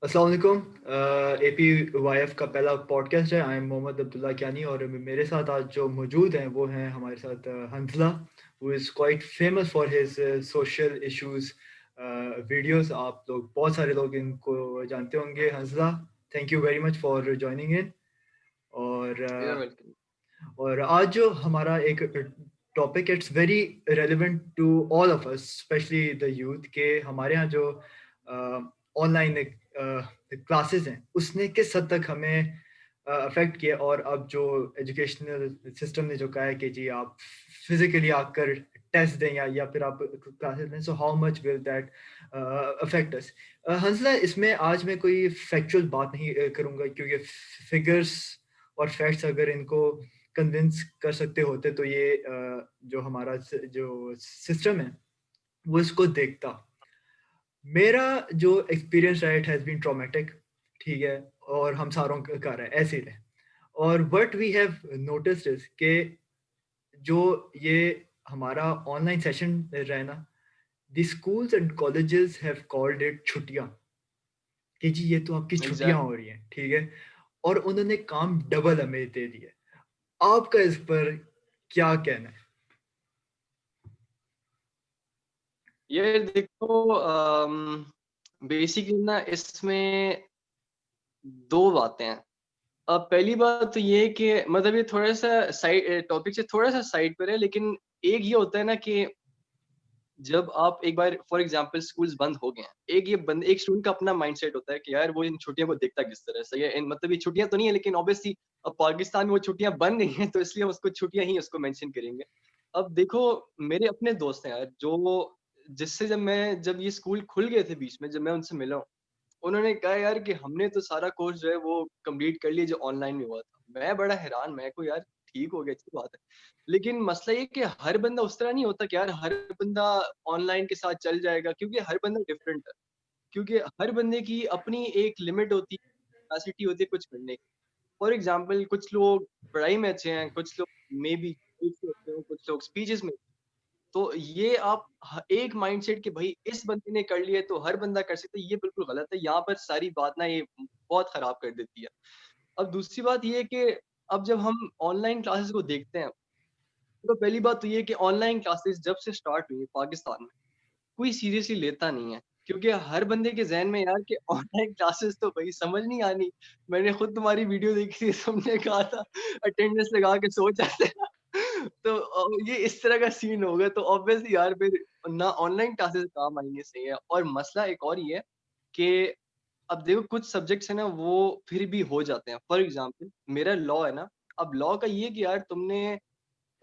अस्सलाम वालेकुम। APYF का पहला पॉडकास्ट है। आई एम मोहम्मद अब्दुल्ला क्यानी और मेरे साथ आज जो मौजूद हैं वो हैं हमारे साथ Hansla, who is quite famous for his social issues videos. आप लोग बहुत सारे लोग इनको जानते होंगे। Hansla, thank you very much for joining in. और You're welcome. और आज जो हमारा एक topic, it's very relevant to all of us, specially the youth, के हमारे यहाँ जो ऑनलाइन क्लासेस हैं उसने किस हद तक हमें अफेक्ट किया। और अब जो एजुकेशनल सिस्टम ने जो कहा है कि जी आप फिजिकली आकर टेस्ट दें या फिर आप क्लासेस लें, so how much will that affect us. Hansla, इसमें आज मैं कोई फैक्चुअल बात नहीं करूंगा, क्योंकि फिगर्स और फैक्ट्स अगर इनको कन्विंस कर सकते होते तो ये जो हमारा जो सिस्टम है वो इसको देखता। मेरा जो एक्सपीरियंस रहा, इट हैज़ बीन ट्रॉमेटिक, ठीक है। और हम सारों का रहा है, ऐसे ही रहे। और what we have noticed is कि जो ये हमारा ऑनलाइन सेशन रहा है ना, the schools and colleges have called it छुट्टियां, कि जी ये तो आपकी छुट्टियां हो Exactly. रही हैं, ठीक है। और उन्होंने काम डबल हमें दे दिया। आपका इस पर क्या कहना है? ये देखो, बेसिकली ना इसमें दो बातें हैं। अब पहली बात तो ये कि मतलब ये थोड़ा सा साइड टॉपिक से थोड़ा सा साइड पर है, लेकिन एक ये होता है ना कि जब आप एक बार फॉर एग्जांपल स्कूल्स बंद हो गए हैं, एक स्टूडेंट का अपना माइंडसेट होता है कि यार वो इन छुट्टियों को देखता किस तरह से, ये मतलब ये छुट्टियां तो नहीं है, लेकिन ऑब्वियसली अब पाकिस्तान में वो छुट्टियां बन गई हैं, तो इसलिए हम उसको छुट्टियां ही उसको मेंशन करेंगे। अब देखो, मेरे अपने दोस्त हैं यार, जो जिससे जब ये स्कूल खुल गए थे बीच में, जब मैं उनसे मिला हूँ, उन्होंने कहा यार कि हमने तो सारा कोर्स जो है वो कंप्लीट कर लिया जो ऑनलाइन में हुआ था। मैं बड़ा हैरान, मैं को यार ठीक हो गया, अच्छी बात है। लेकिन मसला ये कि हर बंदा उस तरह नहीं होता कि यार हर बंदा ऑनलाइन के साथ चल जाएगा, क्योंकि हर बंदा डिफरेंट है। क्योंकि हर बंदे की अपनी एक लिमिट होती है, कैपेसिटी होती है कुछ करने की। फॉर एग्जांपल कुछ लोग पढ़ाई में अच्छे हैं, कुछ लोग मे बी होते हैं, कुछ लोग स्पीचेस में। तो ये आप एक माइंडसेट कि भाई इस बंदे ने कर लिया तो हर बंदा कर सकता है, ये बिल्कुल गलत है। यहाँ पर सारी बात ना ये बहुत खराब कर देती है। अब दूसरी बात ये है कि अब जब हम ऑनलाइन क्लासेस को देखते हैं, तो पहली बात तो ये है कि ऑनलाइन क्लासेस जब से स्टार्ट हुई है पाकिस्तान में, कोई सीरियसली लेता नहीं है। क्योंकि हर बंदे के ज़हन में यार कि ऑनलाइन क्लासेस तो भई समझ नहीं आनी। मैंने खुद तुम्हारी वीडियो देखी थी, तुमने कहा था अटेंडेंस लगा के सो जाते हैं। तो ये इस तरह का सीन होगा, तो ऑब्वियसली यार फिर ना ऑनलाइन क्लासेस काम आएँगे, सही है। और मसला एक और ये है कि अब देखो कुछ सब्जेक्ट्स हैं ना वो फिर भी हो जाते हैं। फॉर एग्ज़ाम्पल मेरा लॉ है ना, अब लॉ का ये है कि यार तुमने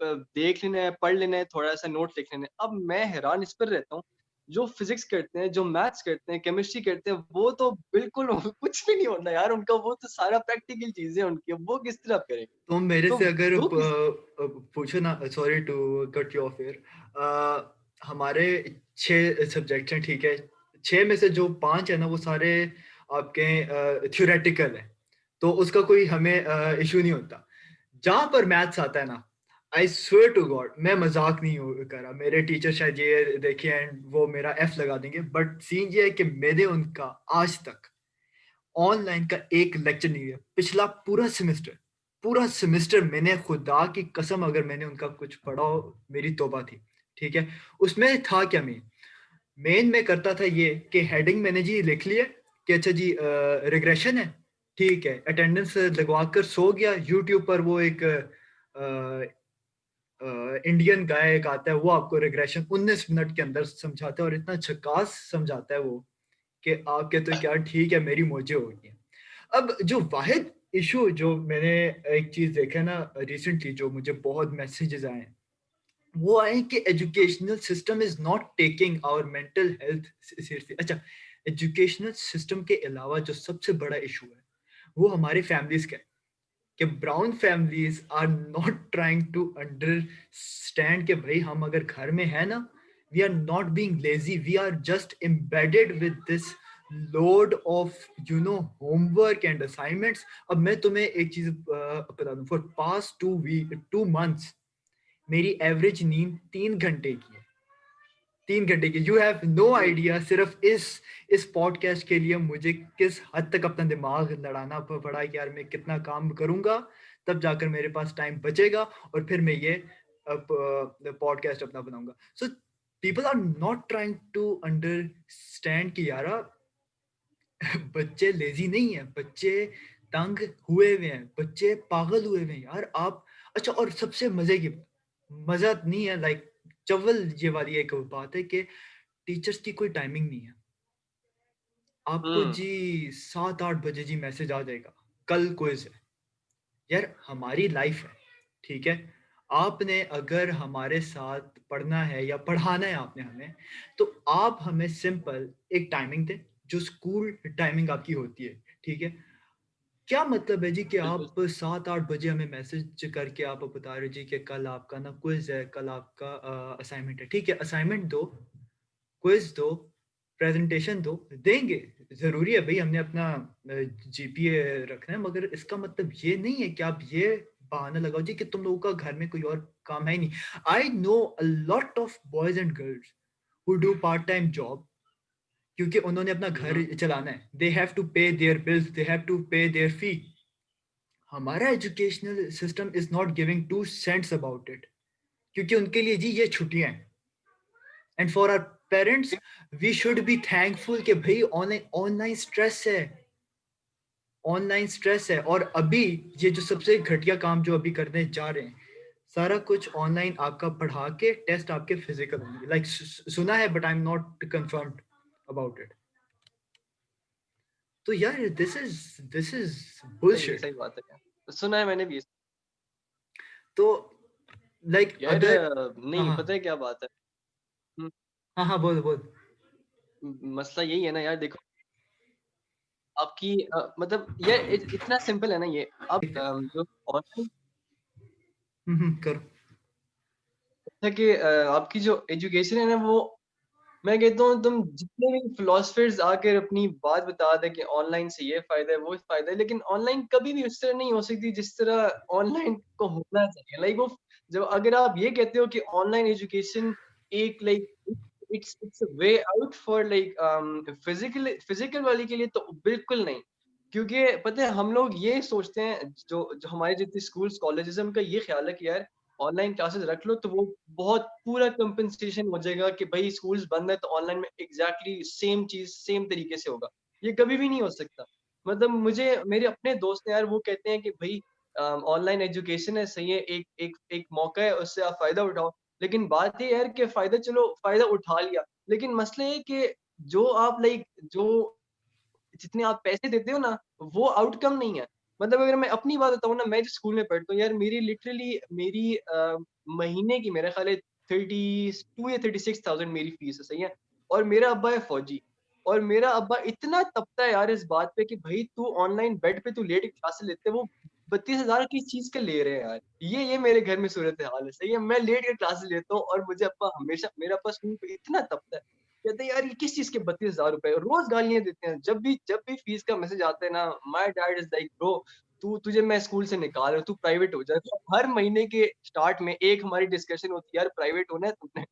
देख लेना है, पढ़ लेना है, थोड़ा-सा नोट लिख लेना है। अब मैं हैरान इस पर रहता हूँ, जो फिज़िक्स करते हैं, जो मैथ्स करते हैं, केमिस्ट्री करते हैं, वो तो बिल्कुल कुछ भी नहीं होता यार उनका, वो तो सारा प्रैक्टिकल चीज़ें हैं उनकी, अब वो किस तरह करेंगे? तो मेरे तो से अगर वो किस पूछो ना, sorry to cut you off here. हमारे 6 सब्जेक्ट्स हैं, ठीक है। 6 में से जो 5 है ना वो सारे आपके थ्योरेटिकल हैं, तो उसका कोई हमें इश्यू नहीं होता। जहाँ पर मैथ्स आता है ना, आई स्वेयर टू गॉड, मैं मजाक नहीं कर रहा, मेरे टीचर शायद ये देखे एंड वो मेरा एफ लगा देंगे, बट सीन ये है कि मैंने उनका आज तक ऑनलाइन का एक लेक्चर नहीं है। पिछला पूरा सेमेस्टर मैंने खुदा की कसम, अगर मैंने उनका कुछ पढ़ा हो, मेरी तौबा थी, ठीक है। उसमें था क्या? मेन में करता था ये कि हेडिंग मैंने जी लिख लिया कि अच्छा जी रिग्रेशन है, ठीक है। अटेंडेंस लगवा कर सो गया। यूट्यूब पर वो एक इंडियन गाय एक आता है, वो आपको रिग्रेशन 19 मिनट के अंदर समझाता है, और इतना झकास समझाता है वो कि आपके तो क्या, ठीक है, मेरी मौजें हो गई हैं। अब जो वाहिद इशू जो मैंने एक चीज देखा है ना रिसेंटली, जो मुझे बहुत मैसेजेस आए हैं, वो आए कि educational system is not taking our mental health seriously. अच्छा, एजुकेशनल सिस्टम के अलावा जो सबसे बड़ा इशू है वो हमारे फैमिलीज का है, कि brown families are not trying to understand कि भाई हम अगर घर में है ना, we are not being lazy, we are just embedded with this load of homework and assignments. अब मैं तुम्हें एक चीज बता दूं, फॉर पास्ट 2 मंथ्स मेरी एवरेज नींद 3 घंटे की है। 3 घंटे की, यू हैव नो आइडिया सिर्फ इस पॉडकास्ट के लिए मुझे किस हद तक अपना दिमाग लड़ाना पड़ा कि यार मैं कितना काम करूंगा तब जाकर मेरे पास टाइम बचेगा और फिर मैं ये पॉडकास्ट अपना बनाऊंगा. So people are not trying to understand कि यार बच्चे लेजी नहीं है, बच्चे तंग हुए हुए हैं, बच्चे पागल हुए हुए हैं यार. आप अच्छा, और सबसे मजे की मजा नहीं है, लाइक चवल ये वाली एक बात है कि टीचर्स की कोई टाइमिंग नहीं है. आपको हम्म जी 7-8 बजे जी मैसेज आ जाएगा, कल क्विज है. यार हमारी लाइफ है, ठीक है. आपने अगर हमारे साथ पढ़ना है या पढ़ाना है आपने हमें, तो आप हमें सिंपल एक टाइमिंग दें जो स्कूल टाइमिंग आपकी होती है, ठीक है. क्या मतलब है जी कि बिल्कुल आप 7-8 बजे हमें मैसेज करके आप बता रहे हो जी कि कल आपका ना क्विज है, कल आपका असाइनमेंट है. ठीक है, असाइनमेंट दो, क्विज दो, प्रेजेंटेशन दो, देंगे. जरूरी है भाई, हमने अपना जीपीए रखना है, मगर इसका मतलब ये नहीं है कि आप ये बहाना लगाओ जी कि तुम लोगों का घर में कोई और काम है ही नहीं. I know a lot of boys and girls who do part time job क्योंकि उन्होंने अपना घर हम्म चलाना है. They have to pay their bills, they have to pay their fee. हमारा educational system is not giving 2 cents about it, क्योंकि उनके लिए जी ये छुट्टियां हैं. And for our parents we should be thankful कि भाई ऑनलाइन ऑनलाइन स्ट्रेस है, ऑनलाइन स्ट्रेस है. और अभी ये जो सबसे घटिया काम जो अभी करने जा रहे हैं, सारा कुछ ऑनलाइन आपका पढ़ा के टेस्ट आपके फिजिकल होंगे. लाइक सुना है but I am not confirmed about it. तो यार दिस इज बुलशिट. सही बात है यार, सुना है मैंने भी तो लाइक यार अगर हाँ नहीं हाँ पता है क्या बात है। हम्म, हाँ हाँ बोल बोल. मसला यही है ना यार, देखो आपकी मतलब ये इतना सिंपल है ना ये। अब जो ऑनलाइन करो. है कि आपकी जो एजुकेशन है ना वो, मैं कहता हूँ तुम जितने भी फिलोसफर्स आकर अपनी बात बता दें कि ऑनलाइन से ये फायदा है वो फायदा है, लेकिन ऑनलाइन कभी भी उस तरह नहीं हो सकती जिस तरह ऑनलाइन को होना चाहिए। लाइक वो जब अगर आप ये कहते हो कि ऑनलाइन एजुकेशन एक like it's way out for like physical physical वाली के लिए, तो बिल्कुल नहीं। क्योंकि पता है हम लोग ये सोचते हैं, जो जो हमारे जितने स्कूल्स कॉलेजेस हैं उनका ये ख्याल है कि यार ऑनलाइन क्लासेस रख लो तो वो बहुत पूरा कंपनसेशन हो जाएगा कि भाई स्कूल्स बंद है तो ऑनलाइन में एग्जैक्टली सेम चीज सेम तरीके से होगा। ये कभी भी नहीं हो सकता। मतलब मुझे मेरे अपने दोस्त हैं यार, वो कहते हैं कि भाई ऑनलाइन एजुकेशन है, सही है, एक मौका है, उससे आप फायदा उठाओ। लेकिन बात ये है यार कि फायदा, चलो फायदा उठा लिया, लेकिन मसला ये है कि जो आप लाइक जो जितने आप पैसे देते हो ना, वो आउटकम नहीं है। मतलब अगर मैं अपनी बात बताऊँ ना, मैं जिस स्कूल में पढ़ता हूँ यार, मेरी लिटरली मेरी महीने की मेरा ख़्याल है 32 या 36,000 मेरी फीस है, सही है? और मेरा अब्बा है फौजी, और मेरा अब्बा इतना तपता है यार इस बात पे कि भाई तू ऑनलाइन बेड पे तू लेट के क्लासेस लेते है, वो 32,000 किस चीज़ के ले रहे हैं यार। ये मेरे घर में सूरत-ए-हाल है, सही है? मैं लेट के क्लासेस लेता हूँ और मुझे अब्बा हमेशा, मेरा अब्बा स्कूल पे इतना तपता है। कहते हैं यार ये किस चीज़ के 32,000 रुपए, रोज़ गालियाँ देते हैं। जब भी फीस का मैसेज आता है ना, my dad is like bro, तुझे मैं स्कूल से निकाल रहा हूँ, तू प्राइवेट हो जा। तो हर महीने के स्टार्ट में एक हमारी डिस्कशन होती है, यार प्राइवेट होना है तुमने।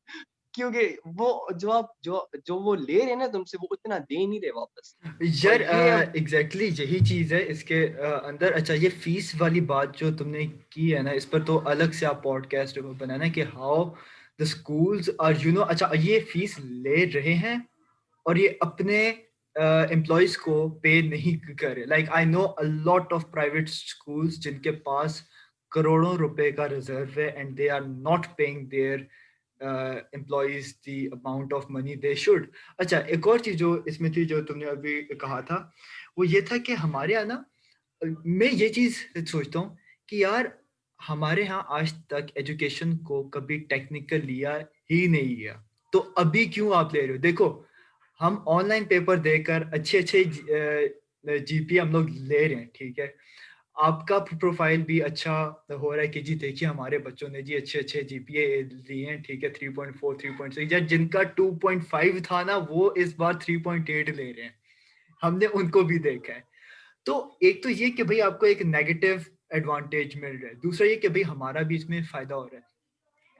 क्योंकि वो जो आप जो वो ले रहे हैं ना तुमसे, वो उतना दे नहीं रहे वापस। और यार ये अब एग्जैक्टली यही चीज है इसके अंदर. अच्छा, ये फीस वाली बात जो तुमने की है ना, इस पर तो अलग से आप पॉडकास्ट बनाना है कि हाउ द स्कूल्स आर अच्छा ये फीस ले रहे हैं और ये अपने एम्प्लॉयज को पे नहीं कर रहे. Like I know a lot of private schools जिनके पास करोड़ों रुपए का रिजर्व है and they are not paying their employees the amount of money they should. अच्छा, एक और चीज जो इसमें थी जो तुमने अभी कहा था, वो ये था कि हमारे यहाँ ना, मैं ये चीज सोचता हूँ कि यार हमारे यहाँ आज तक एजुकेशन को कभी टेक्निकल लिया ही नहीं गया. तो अभी क्यों आप ले रहे हो? देखो, हम ऑनलाइन पेपर देकर अच्छे अच्छे जीपी हम लोग ले रहे हैं, ठीक है. आपका प्रोफाइल भी अच्छा हो रहा है कि जी देखिए हमारे बच्चों ने जी अच्छे अच्छे जीपीए लिए हैं, ठीक है, 3.4 3.6, या जिनका 2.5 था ना वो इस बार 3.8 ले रहे हैं. हमने उनको भी देखा है. तो एक तो ये कि भाई आपको एक नेगेटिव एडवांटेज मिल रहा है, दूसरा ये कि भाई हमारा भी इसमें फायदा हो रहा है.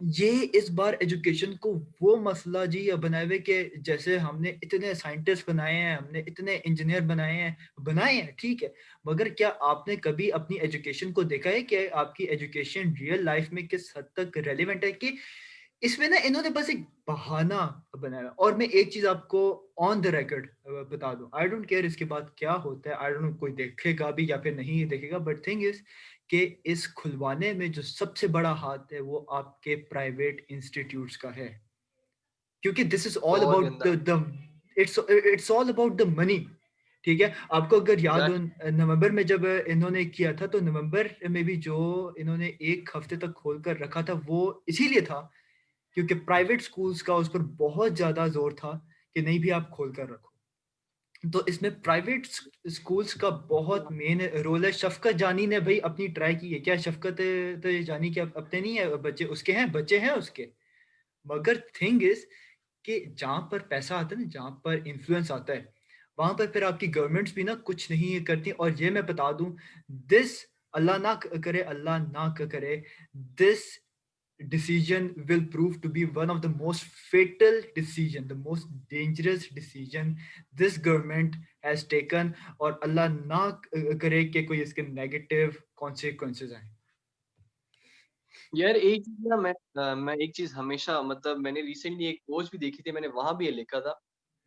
ये इस बार एजुकेशन को वो मसला जी बनाए हुए कि जैसे हमने इतने साइंटिस्ट बनाए हैं, हमने इतने इंजीनियर बनाए हैं, ठीक है, मगर क्या आपने कभी अपनी एजुकेशन को देखा है कि आपकी एजुकेशन रियल लाइफ में किस हद तक रेलिवेंट है? कि इसमें ना इन्होंने बस एक बहाना बनाया। और मैं एक चीज आपको ऑन द रिकॉर्ड बता दूं, आई डोंट केयर इसके बाद क्या होता है, आई डोंट नो कोई देखेगा भी या फिर नहीं देखेगा, बट थिंग इज कि इस खुलवाने में जो सबसे बड़ा हाथ है वो आपके प्राइवेट इंस्टीट्यूट्स का है, क्योंकि दिस इज ऑल बहुत अबाउट गंदा। The it's all about the money. ठीक है, आपको अगर याद हो एग्जैक्टली। नवंबर में जब इन्होंने किया था, तो नवंबर में भी जो इन्होंने एक हफ्ते तक खोल कर रखा था वो इसीलिए था क्योंकि प्राइवेट स्कूल्स का उस पर बहुत ज्यादा जोर था कि नहीं भी आप खोल कर रखो। तो इसमें प्राइवेट स्कूल्स का बहुत मेन रोल है। शफकत जानी ने भाई अपनी ट्राई की है क्या? शफकत तो जानी के अपने नहीं है बच्चे, उसके हैं बच्चे हैं उसके, मगर थिंग इज कि जहां पर पैसा आता है ना, जहां पर इन्फ्लुएंस आता है, वहां पर फिर आपकी गवर्नमेंट्स भी ना कुछ नहीं करती। और ये मैं बता दूं, दिस अल्लाह ना करे, this decision will prove to be one of the most fatal decision, the most dangerous decision this government has taken, और अल्लाह ना करे कि कोई इसके नेगेटिव कॉन्सिक्वेंसेस आए। यार एक चीज़ ना मैं एक चीज़ हमेशा मतलब मैंने रिसेंटली एक पोस्ट भी देखी थी, मैंने वहाँ भी ये लिखा था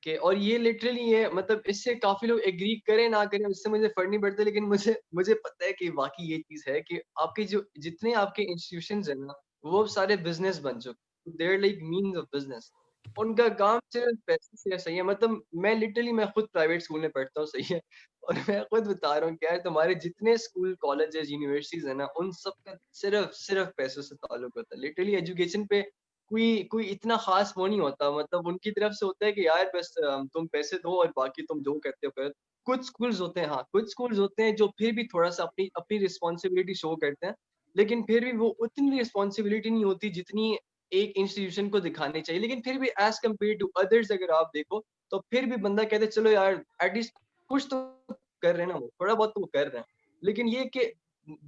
कि और ये लिटरली ये मतलब इससे काफ़ी लोग एग्री करें ना करें उससे मुझे फ़र्क नहीं पड़ता, लेकिन मुझे मुझे पता है कि वाक़ई ये चीज़ है कि आपके जो जितने आपके इंस्टीट्यूशंस हैं ना, वो सारे बिज़नेस बन चुके हैं। They are like means of business. उनका काम सिर्फ़ पैसे से है, सही है। मतलब मैं खुद प्राइवेट स्कूल में पढ़ता हूँ, सही है। और मैं खुद बता रहा हूँ, क्या है तुम्हारे जितने स्कूल, कॉलेजेस, यूनिवर्सिटीज़ है ना, उन सब का सिर्फ़ सिर्फ़ पैसों से ताल्लुक होता है। लिटरली एजुकेशन पे कोई कोई इतना ख़ास वो नहीं होता, मतलब उनकी तरफ से होता है कि यार बस तुम पैसे दो और बाकी तुम जो करते हो करो। कुछ स्कूल्स होते हैं, हाँ, कुछ स्कूल्स होते हैं जो फिर भी थोड़ा-सा अपनी अपनी रिस्पॉन्सिबिलिटी शो करते हैं, लेकिन फिर भी वो उतनी रिस्पॉन्सिबिलिटी नहीं होती जितनी एक इंस्टीट्यूशन को दिखानी चाहिए। लेकिन फिर भी एज़ कम्पेयर टू अदर्स अगर आप देखो, तो फिर भी बंदा कहता है चलो यार एटलीस्ट कुछ तो कर रहे हैं ना वो, थोड़ा बहुत तो वो कर रहे हैं। लेकिन ये कि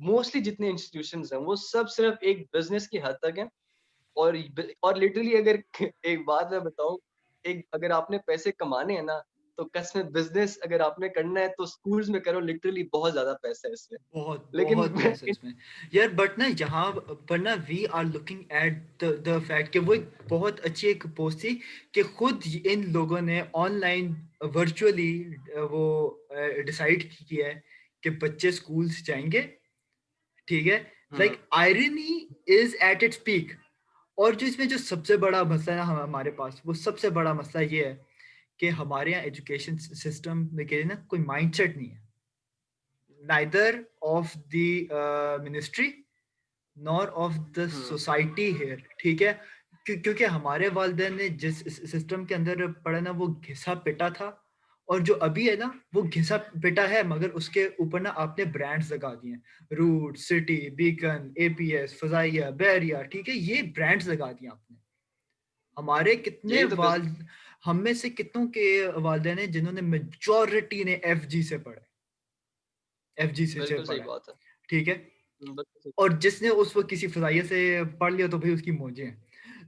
मोस्टली जितने इंस्टीट्यूशंस हैं, वो सब सिर्फ़ एक बिज़नेस की हद तक हैं। और लिटरली अगर एक बात मैं बताऊँ, एक अगर आपने पैसे कमाने हैं ना, तो कसमें बिज़नेस अगर आपने करना है तो स्कूल्स में करो, लिटरली बहुत ज़्यादा पैसा है इसमें। बहुत लेकिन बहुत मैं पैसा इसमें यार, बट ना यहाँ पर ना we are looking at the fact कि वो एक बहुत अच्छी एक पोस्ट थी कि खुद इन लोगों ने ऑनलाइन वर्चुअली वो डिसाइड किया है कि बच्चे स्कूल्स जाएंगे, ठीक है, hmm, like irony is at its peak. और जो इसमें जो सबसे बड़ा मसला है ना हमारे पास, वो सबसे बड़ा मसला ये है कि हमारे यहाँ एजुकेशन सिस्टम में के लिए ना कोई माइंडसेट नहीं है, neither of the ministry nor of the hmm, society here, ठीक है। क्योंकि हमारे वालिदैन ने जिस सिस्टम के अंदर पढ़ा ना, वो घिसा पिटा था, और जो अभी है ना वो घिसा पिटा है, मगर उसके ऊपर ना आपने ब्रांड्स लगा दिए हैं, Root, City, Beacon, APS, Fazaia, Bahria, ठीक है, ये ब्रांड्स लगा दिए आपने। हमारे कितने यही तो वाल हम में से कितनों के वालिदैन हैं जिन्होंने मेजॉरिटी ने एफजी से पढ़ा है, एफजी से बिल्कुल सही पढ़ा है, बात है। ठीक है। बिल्कुल सही। और जिसने उस वक्त किसी फजाइया से पढ़ लिया तो भाई उसकी मौजें हैं।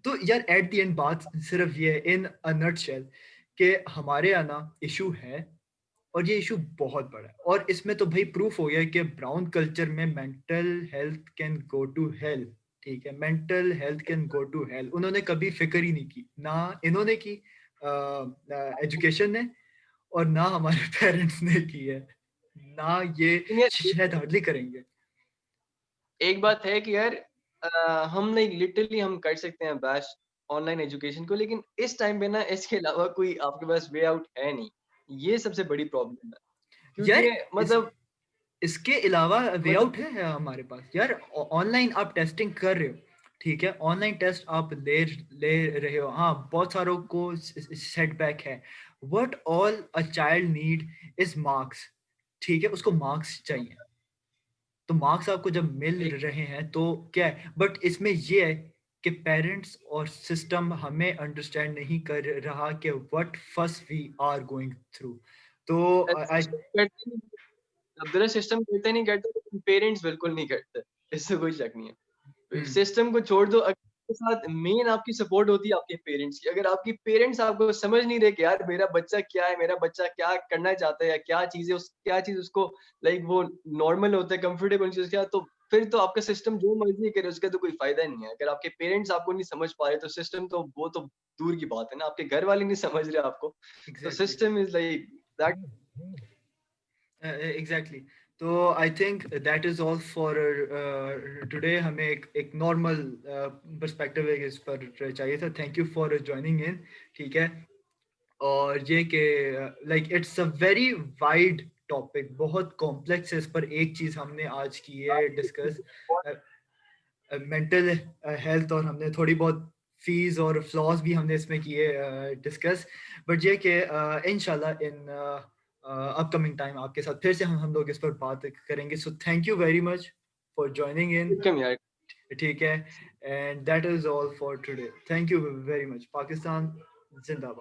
तो यार एट द एंड बात सिर्फ ये है इन अ नटशेल कि हमारे यहाँ ना इशू है, और ये इशू बहुत बड़ा है। और इसमें तो भाई प्रूफ हो गया कि ब्राउन कल्चर में mental health can go to hell, ठीक है, mental health can go to hell. उन्होंने कभी फिक्र ही नहीं की, ना इन्होंने की एजुकेशन ने, और ना हमारे पेरेंट्स ने की है, ना ये लेकिन यार शायद हार्डली करेंगे। एक बात है कि यार हम लाइक लिटरली हम कर सकते हैं बैश ऑनलाइन एजुकेशन को, लेकिन इस टाइम पे ना इसके अलावा कोई आपके पास वे आउट है नहीं। ये सबसे बड़ी प्रॉब्लम है। यार क्योंकि इस मतलब इसके अलावा वे आउट मतलब है हमारे पास यार। ऑनलाइन आप टेस्टिंग कर रहे हो, ठीक है, ऑनलाइन टेस्ट आप ले रहे हो, हाँ, बहुत सारों को सेटबैक है। What all a child need is marks, ठीक है, उसको मार्क्स चाहिए। तो मार्क्स आपको जब मिल एक रहे हैं तो क्या है, बट इसमें ये है कि पेरेंट्स और सिस्टम हमें अंडरस्टैंड नहीं कर रहा कि what first we are going through. तो आई सिस्टम करते नहीं, अब्दुल्ला सिस्टम नहीं करते, लेकिन पेरेंट्स बिल्कुल नहीं करते। इससे कोई शक नहीं है। सिस्टम को छोड़ दो, आपके साथ मेन आपकी सपोर्ट होती है आपके पेरेंट्स की। अगर आपके पेरेंट्स आपको समझ नहीं रहे कि यार मेरा बच्चा क्या है, मेरा बच्चा क्या करना चाहता है या क्या चीज़ उसको लाइक वो नॉर्मल होता है, कंफर्टेबल चीज़ क्या, तो फिर तो आपका सिस्टम जो मर्ज़ी करे उसका तो कोई फ़ायदा नहीं है। अगर आपके पेरेंट्स आपको नहीं समझ पा रहे तो सिस्टम तो वो तो दूर की बात है ना, आपके घर वाले नहीं समझ रहे आपको। तो exactly system is like that. Exactly. तो I think that is all for today. हमें एक नॉर्मल पर्सपेक्टिव इस पर चाहिए था। Thank you for joining in. ठीक है। और ये कि like it's a very wide topic, बहुत कॉम्प्लेक्स है। इस पर एक चीज हमने आज की है डिस्कस, मेंटल हेल्थ, और हमने थोड़ी बहुत फीस और फ्लॉज भी हमने इसमें किए डिस्कस। बट ये कि इंशाल्लाह इन अपकमिंग टाइम आपके साथ फिर से हम लोग इस पर बात करेंगे। So thank you very much for joining in. Welcome यार। ठीक है। And that is all for today. Thank you very much. Pakistan जिंदाबाद।